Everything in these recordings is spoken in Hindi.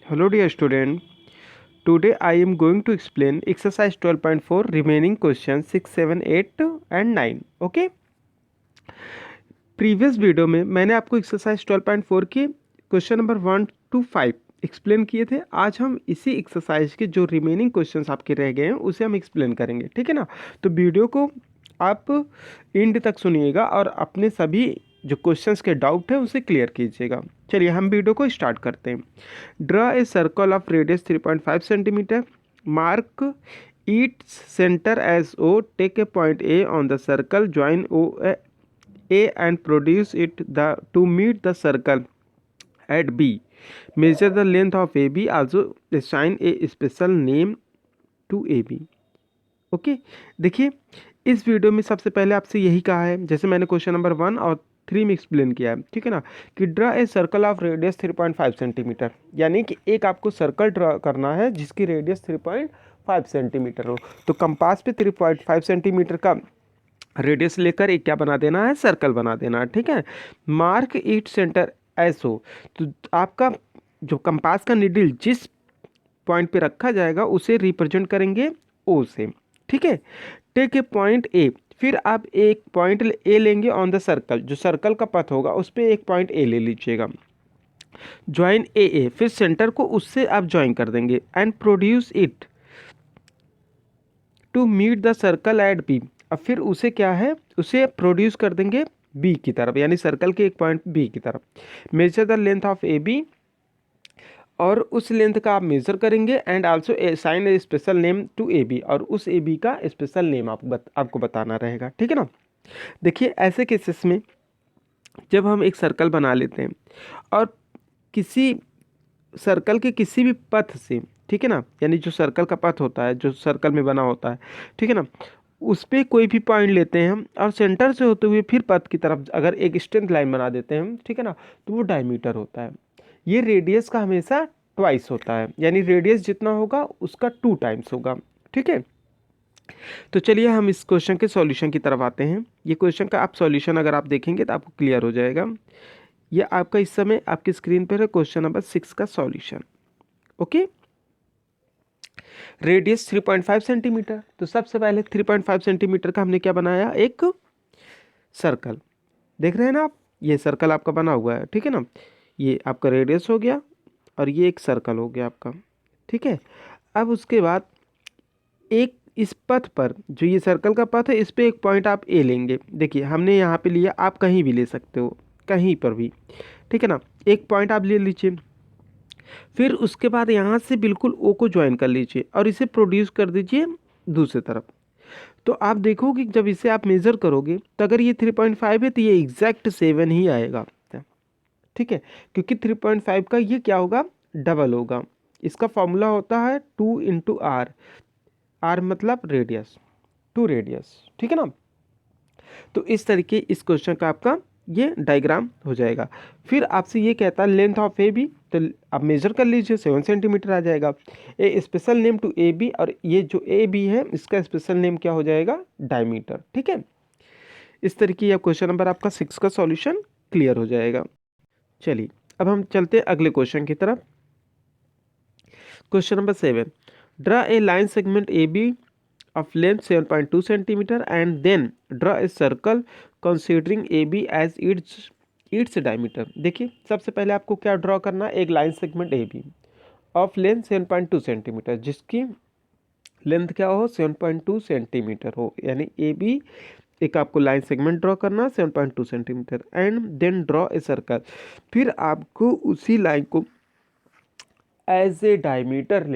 Hello dear student, today I am going to explain exercise 12.4 remaining questions 6, 7, 8 and 9. Okay? Previous video में मैंने आपको एक्सरसाइज 12.4 के क्वेश्चन नंबर 1 to 5 एक्सप्लेन किए थे। आज हम इसी एक्सरसाइज के जो रिमेनिंग क्वेश्चंस आपके रह गए हैं उसे हम एक्सप्लेन करेंगे, ठीक है ना। तो वीडियो को आप एंड तक सुनिएगा और अपने सभी जो क्वेश्चंस के डाउट है उसे क्लियर कीजिएगा। चलिए हम वीडियो को स्टार्ट करते हैं। Draw a circle of radius 3.5 centimetre, mark its center as O, take a point A on the circle, join A and produce it to meet the circle at B. Measure the length of AB. Also assign a special name to AB. Okay देखिए, इस वीडियो में सबसे पहले आपसे यही कहा है, जैसे मैंने क्वेश्चन नंबर 1 और 3 में एक्सप्लेन किया है, ठीक है ना, कि draw a circle of radius 3.5 centimetre, यानी कि एक आपको सर्कल ड्रा करना है जिसकी रेडियस 3.5 सेंटीमीटर हो। तो कंपास पे 3.5 सेंटीमीटर का रेडियस लेकर एक क्या बना देना है, सर्कल बना देना है, ठीक है। मार्क इट सेंटर ऐसो, तो आपका जो कंपास का निडल जिस पॉइंट पे रखा जाएगा उसे रिप्रेजेंट करेंगे ओ से, ठीक है। टेक ए पॉइंट ए, फिर आप एक पॉइंट ए लेंगे ऑन द सर्कल, जो सर्कल का पथ होगा उस पर एक पॉइंट ए ले लीजिएगा। ज्वाइन ए, फिर सेंटर को उससे आप ज्वाइन कर देंगे and produce it to meet the circle at B. अब फिर उसे क्या है, उसे प्रोड्यूस कर देंगे बी की तरफ, यानी सर्कल के एक पॉइंट बी की तरफ। Measure the length of A B, और उस लेंथ का आप मेजर करेंगे and also sign a special name to A B, और उस ए बी का स्पेशल नेम आपको बताना रहेगा, ठीक है ना। देखिए ऐसे केसेस में जब हम एक सर्कल बना लेते हैं और किसी सर्कल के किसी भी पथ से, ठीक है ना, यानी जो सर्कल का पथ होता है जो सर्कल में बना होता है, ठीक है ना, उस पर कोई भी पॉइंट लेते हैं हम और सेंटर से होते हुए फिर पथ की तरफ अगर एक स्ट्रेंथ लाइन बना देते हैं हम, ठीक है ना, तो वो डायमीटर होता है। ये रेडियस का हमेशा ट्वाइस होता है, यानी रेडियस जितना होगा उसका 2 टाइम्स होगा, ठीक है। तो चलिए हम इस क्वेश्चन के सॉल्यूशन की तरफ आते हैं। ये क्वेश्चन का आप सॉल्यूशन अगर आप देखेंगे तो आपको क्लियर हो जाएगा। ये आपका इस समय आपकी स्क्रीन पर है क्वेश्चन नंबर 6 का सॉल्यूशन। ओके, रेडियस 3.5 सेंटीमीटर, तो सबसे पहले 3.5 सेंटीमीटर का हमने क्या बनाया, एक सर्कल। देख रहे हैं ना आप, ये सर्कल आपका बना हुआ है, ठीक है ना। ये आपका रेडियस हो गया और ये एक सर्कल हो गया आपका, ठीक है। अब उसके बाद एक इस पथ पर, जो ये सर्कल का पथ है, इस पे एक पॉइंट आप ए लेंगे। देखिए हमने यहाँ पे लिया, आप कहीं भी ले सकते हो, कहीं पर भी, ठीक है ना। एक पॉइंट आप ले लीजिए, फिर उसके बाद यहाँ से बिल्कुल ओ को ज्वाइन कर लीजिए और इसे प्रोड्यूस कर दीजिए दूसरी तरफ। तो आप देखोगे जब इसे आप मेज़र करोगे तो अगर ये 3.5 है तो ये एग्जैक्ट 7 ही आएगा, ठीक है, क्योंकि 3.5 का ये क्या होगा, डबल होगा। इसका फॉर्मूला होता है 2 इंटू आर, आर मतलब रेडियस, 2 रेडियस, ठीक है ना। तो इस तरीके इस क्वेश्चन का आपका ये डायग्राम हो जाएगा। फिर आपसे ये कहता है लेंथ ऑफ ए बी, तो आप मेजर कर लीजिए 7 सेंटीमीटर आ जाएगा। A special name to A B, और ये जो ए बी है इसका स्पेशल नेम क्या हो जाएगा, डायमीटर, ठीक है। इस तरीके ये क्वेश्चन नंबर आपका 6 का सॉल्यूशन क्लियर हो जाएगा। चलिए अब हम चलते हैं अगले क्वेश्चन की तरफ। Question number 7, draw a line segment A B of length 7.2 centimeter and then draw a circle considering AB as its diameter। देखिए सबसे पहले आपको क्या ड्रॉ करना है, एक line segment AB of length 7.2 centimetre, जिसकी लेंथ क्या हो, 7.2 सेंटीमीटर हो, यानी AB एक आपको लाइन सेगमेंट ड्रॉ करना 7.2 centimetre and then draw a circle. फिर आपको उसी लाइन को एज ए डायमीटर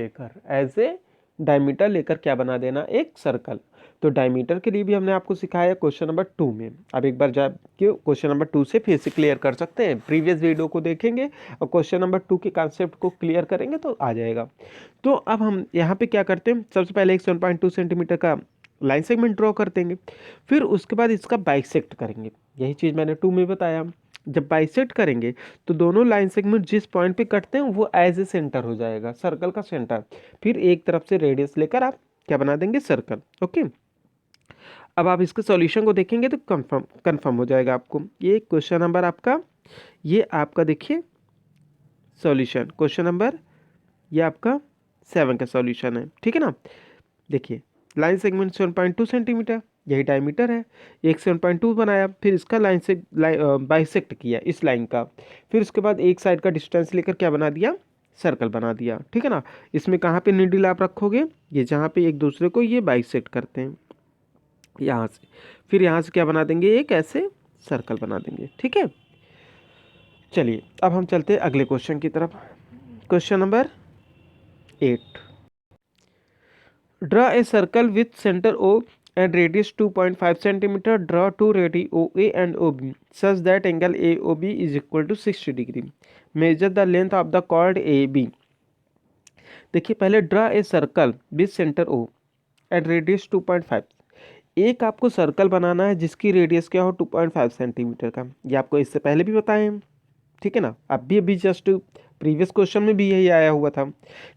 लेकर क्या बना देना, एक सर्कल। तो डायमीटर के लिए भी हमने आपको सिखाया क्वेश्चन नंबर 2 में। अब एक बार जाके क्वेश्चन नंबर 2 से फिर से क्लियर कर सकते हैं, प्रीवियस वीडियो को देखेंगे और क्वेश्चन नंबर 2 के कॉन्सेप्ट को क्लियर करेंगे तो आ जाएगा। तो अब हम यहाँ पे क्या करते हैं, सबसे पहले एक 7.2 सेंटीमीटर का लाइन सेगमेंट ड्रॉ कर देंगे, फिर उसके बाद इसका बाइसेक्ट करेंगे। यही चीज़ मैंने 2 में बताया। जब बाइसेक्ट करेंगे तो दोनों लाइन सेगमेंट जिस पॉइंट पे कटते हैं वो एज ए सेंटर हो जाएगा, सर्कल का सेंटर। फिर एक तरफ से रेडियस लेकर आप क्या बना देंगे, सर्कल। ओके, अब आप इसके सॉल्यूशन को देखेंगे तो कंफर्म हो जाएगा आपको। ये क्वेश्चन नंबर आपका, ये आपका देखिए सॉल्यूशन क्वेश्चन नंबर ये आपका 7 का सॉल्यूशन है, ठीक है ना। देखिए लाइन सेगमेंट 7.2 सेंटीमीटर, यही डायमीटर है, एक 7.2 बनाया, फिर इसका लाइन से बाइसेक्ट किया इस लाइन का, फिर उसके बाद एक साइड का डिस्टेंस लेकर क्या बना दिया, सर्कल बना दिया, ठीक है ना। इसमें कहाँ पे नीडल आप रखोगे, ये जहाँ पे एक दूसरे को ये बाइसेक्ट करते हैं यहाँ से, फिर यहाँ से क्या बना देंगे, एक ऐसे सर्कल बना देंगे, ठीक है। चलिए अब हम चलते हैं अगले क्वेश्चन की तरफ। Question number 8, draw a circle with centre O and radius 2.5 centimeter. Draw two radii OA and OB such that angle AOB is equal to 60 degree. Measure the length of the chord AB. देखिए पहले draw a circle with centre O and radius 2.5। एक आपको सर्कल बनाना है जिसकी रेडियस क्या हो 2.5 सेंटीमीटर का, ये आपको इससे पहले भी बताए हैं, ठीक है ना। अभी जस्ट प्रीवियस क्वेश्चन में भी यही आया हुआ था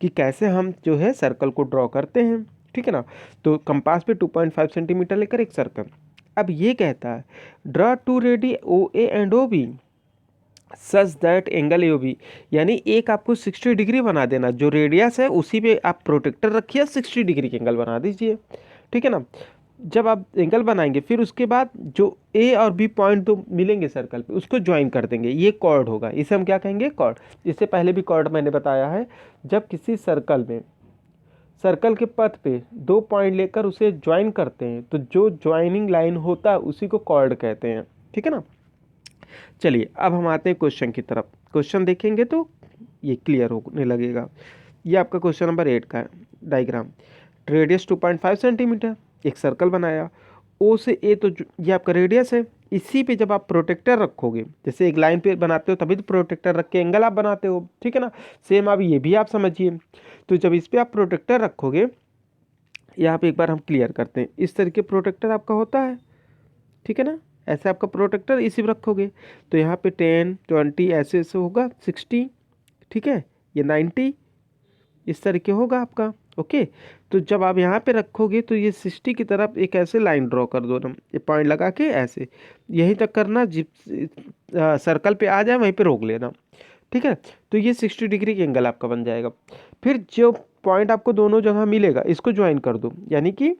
कि कैसे हम जो है सर्कल को ड्रॉ करते हैं, ठीक है ना। तो कंपास पे 2.5 सेंटीमीटर लेकर एक सर्कल। अब ये कहता है draw two radii O A and O B such that angle A O B, यानी एक आपको 60 डिग्री बना देना, जो रेडियस है उसी पे आप प्रोटेक्टर रखिए, 60 डिग्री के एंगल बना दीजिए, ठीक है ना। जब आप एंगल बनाएंगे फिर उसके बाद जो ए और बी पॉइंट तो मिलेंगे सर्कल पे उसको ज्वाइन कर देंगे, ये कॉर्ड होगा, इसे हम क्या कहेंगे, कॉर्ड। इससे पहले भी कॉर्ड मैंने बताया है, जब किसी सर्कल में सर्कल के पथ पे दो पॉइंट लेकर उसे ज्वाइन करते हैं तो जो ज्वाइनिंग लाइन होता है उसी को कॉर्ड कहते हैं, ठीक है ना। चलिए अब हम आते हैं क्वेश्चन की तरफ। क्वेश्चन देखेंगे तो ये क्लियर होने लगेगा। ये आपका क्वेश्चन नंबर 8 का डायग्राम। रेडियस 2.5 सेंटीमीटर, एक सर्कल बनाया, ओ से ए तो ये आपका रेडियस है, इसी पे जब आप प्रोटेक्टर रखोगे, जैसे एक लाइन पे बनाते हो तभी तो प्रोटेक्टर रख के एंगल आप बनाते हो, ठीक है ना। सेम अब ये भी आप समझिए, तो जब इस पे आप प्रोटेक्टर रखोगे, यहाँ पे एक बार हम क्लियर करते हैं, इस तरीके प्रोटेक्टर आपका होता है, ठीक है ना। ऐसे आपका प्रोटेक्टर इसी पे रखोगे तो यहाँ पे 10 20 ऐसे ऐसे होगा, 60, ठीक है, ये 90 इस तरीके होगा आपका, ओके। तो जब आप यहाँ पे रखोगे तो ये 60 की तरफ एक ऐसे लाइन ड्रॉ कर दो ना, ये पॉइंट लगा के ऐसे यहीं तक करना, जिप सर्कल पे आ जाए वहीं पे रोक लेना, ठीक है। तो ये 60 डिग्री की एंगल आपका बन जाएगा। फिर जो पॉइंट आपको दोनों जगह मिलेगा इसको ज्वाइन कर दो, यानी कि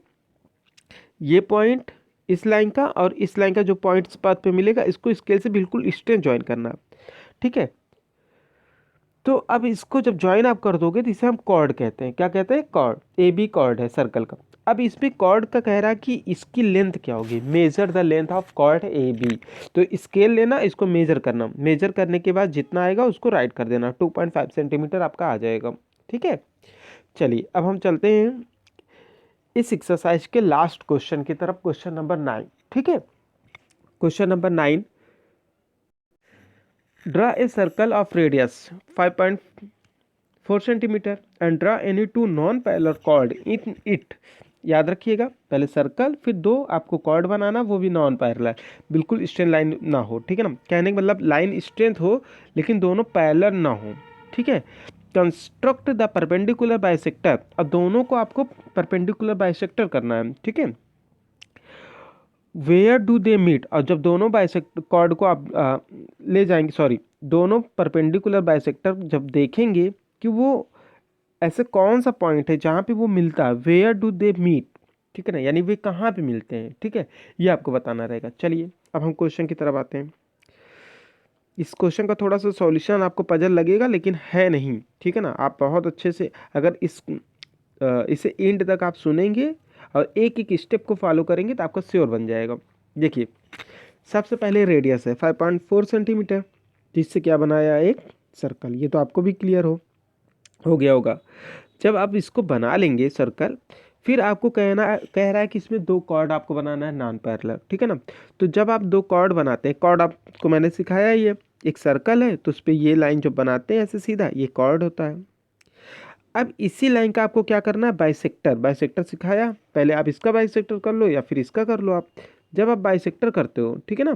ये पॉइंट इस लाइन का और इस लाइन का जो पॉइंट पाथ पे मिलेगा इसको स्केल से बिल्कुल स्ट्रेट ज्वाइन करना, ठीक है। तो अब इसको जब ज्वाइन आप कर दोगे तो इसे हम कॉर्ड कहते हैं, क्या कहते हैं, कॉर्ड। ए बी कॉर्ड है सर्कल का। अब इस पे कॉर्ड का कह रहा है कि इसकी लेंथ क्या होगी, measure the length of chord A B. तो स्केल लेना, इसको मेजर करना, मेजर करने के बाद जितना आएगा उसको राइट कर देना, 2.5 सेंटीमीटर आपका आ जाएगा, ठीक है। चलिए अब हम चलते हैं इस एक्सरसाइज के लास्ट क्वेश्चन की तरफ, क्वेश्चन नंबर 9, ठीक है। Question number 9, draw a circle of radius 5.4 centimetre and draw any two non parallel chord in it. याद रखिएगा पहले सर्कल फिर दो आपको कॉर्ड बनाना, वो भी नॉन पैरेलल, बिल्कुल स्ट्रेट लाइन ना हो, ठीक है ना। कहने का मतलब लाइन स्ट्रेट हो लेकिन दोनों पैरेलल ना हो, ठीक है। कंस्ट्रक्ट द परपेंडिकुलर बाइसेक्टर, अब दोनों को आपको परपेंडिकुलर बाइसेक्टर करना है, ठीक है। वेयर डू दे मीट, और जब दोनों बाइसेक्टर कॉर्ड को आप ले जाएंगे, सॉरी, दोनों परपेंडिकुलर बाइसेक्टर जब देखेंगे कि वो ऐसे कौन सा पॉइंट है जहाँ पे वो मिलता है, वेयर डू दे मीट, ठीक है ना, यानी वे कहाँ पे मिलते हैं, ठीक है, ये आपको बताना रहेगा। चलिए अब हम क्वेश्चन की तरफ आते हैं। इस क्वेश्चन का थोड़ा सा सॉल्यूशन आपको पजल लगेगा लेकिन है नहीं, ठीक है ना। आप बहुत अच्छे से अगर इसे एंड तक आप सुनेंगे और एक एक स्टेप को फॉलो करेंगे तो आपका श्योर बन जाएगा। देखिए सबसे पहले रेडियस है 5.4 सेंटीमीटर, जिससे क्या बनाया, एक सर्कल, ये तो आपको भी क्लियर हो गया होगा। जब आप इसको बना लेंगे सर्कल, फिर आपको कह रहा है कि इसमें दो कॉर्ड आपको बनाना है नॉन पैरेलल, ठीक है ना। तो जब आप दो कॉर्ड बनाते हैं, कॉर्ड आपको मैंने सिखाया ही है, एक सर्कल है तो उस पर ये लाइन जो बनाते हैं ऐसे सीधा, ये कॉर्ड होता है। अब इसी लाइन का आपको क्या करना है, बाइसेक्टर, बाइसेक्टर सिखाया, पहले आप इसका बाइसेक्टर कर लो या फिर इसका कर लो आप। जब आप बाइसेक्टर करते हो, ठीक है ना,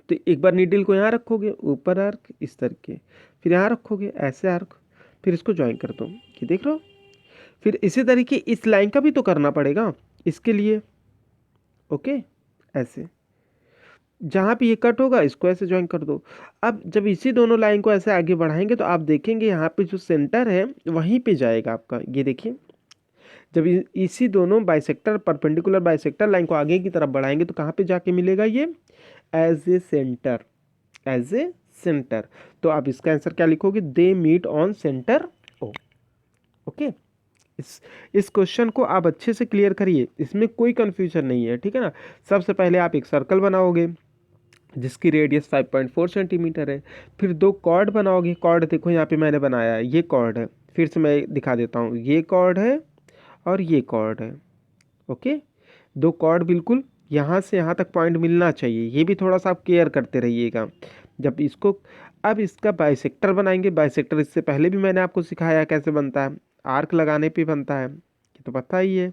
तो एक बार नीडल को यहाँ रखोगे, ऊपर आर्क इस तरह के, फिर यहाँ रखोगे ऐसे आर्क, फिर इसको ज्वाइन कर दो, ये देख लो। फिर इसी तरीके इस लाइन का भी तो करना पड़ेगा इसके लिए, ओके, ऐसे। जहाँ पे ये कट होगा इसको ऐसे ज्वाइन कर दो। अब जब इसी दोनों लाइन को ऐसे आगे बढ़ाएंगे तो आप देखेंगे यहाँ पे जो सेंटर है वहीं पे जाएगा आपका, ये देखिए। जब इसी दोनों बाइसेक्टर परपेंडिकुलर बाइसेक्टर लाइन को आगे की तरफ बढ़ाएंगे तो कहाँ पे जाके मिलेगा ये, as a centre, as a centre. तो आप इसका आंसर क्या लिखोगे, they meet on centre O. Okay, इस क्वेश्चन को आप अच्छे से क्लियर करिए, इसमें कोई कंफ्यूजन नहीं है, ठीक है ना। सबसे पहले आप एक सर्कल बनाओगे जिसकी रेडियस 5.4 सेंटीमीटर है। फिर दो कॉर्ड बनाओगे, कॉर्ड देखो यहाँ पे मैंने बनाया है, ये कॉर्ड है। फिर से मैं दिखा देता हूँ, ये कॉर्ड है और ये कॉर्ड है। ओके, दो कॉर्ड बिल्कुल यहाँ से यहाँ तक पॉइंट मिलना चाहिए, ये भी थोड़ा सा आप केयर करते रहिएगा जब इसको। अब इसका बाइसेक्टर बनाएंगे, बाइसेक्टर इससे पहले भी मैंने आपको सिखाया कैसे बनता है, आर्क लगाने पे बनता है, ये तो पता ही है।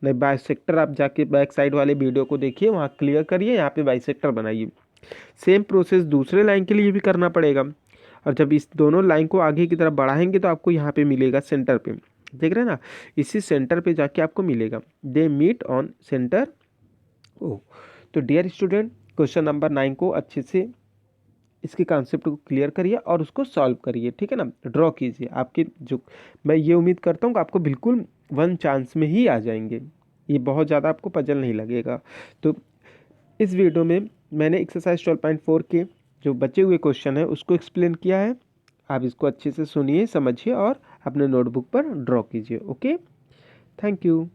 नहीं, बाइसेक्टर आप जाके बैक साइड वाले वीडियो को देखिए, वहाँ क्लियर करिए, यहाँ पे बाइसेक्टर बनाइए। सेम प्रोसेस दूसरे लाइन के लिए भी करना पड़ेगा। और जब इस दोनों लाइन को आगे की तरफ बढ़ाएंगे तो आपको यहाँ पे मिलेगा सेंटर पे, देख रहे हैं ना, इसी सेंटर पे जाके आपको मिलेगा, they meet on centre O. तो डियर स्टूडेंट, क्वेश्चन नंबर 9 को अच्छे से इसके कॉन्सेप्ट को क्लियर करिए और उसको सॉल्व करिए, ठीक है ना, ड्रॉ कीजिए। आपके जो, मैं ये उम्मीद करता हूँ कि आपको बिल्कुल 1 चांस में ही आ जाएंगे, ये बहुत ज़्यादा आपको पजल नहीं लगेगा। तो इस वीडियो में मैंने एक्सरसाइज 12.4 के जो बचे हुए क्वेश्चन है उसको एक्सप्लेन किया है। आप इसको अच्छे से सुनिए, समझिए और अपने नोटबुक पर ड्रॉ कीजिए। Okay, thank you.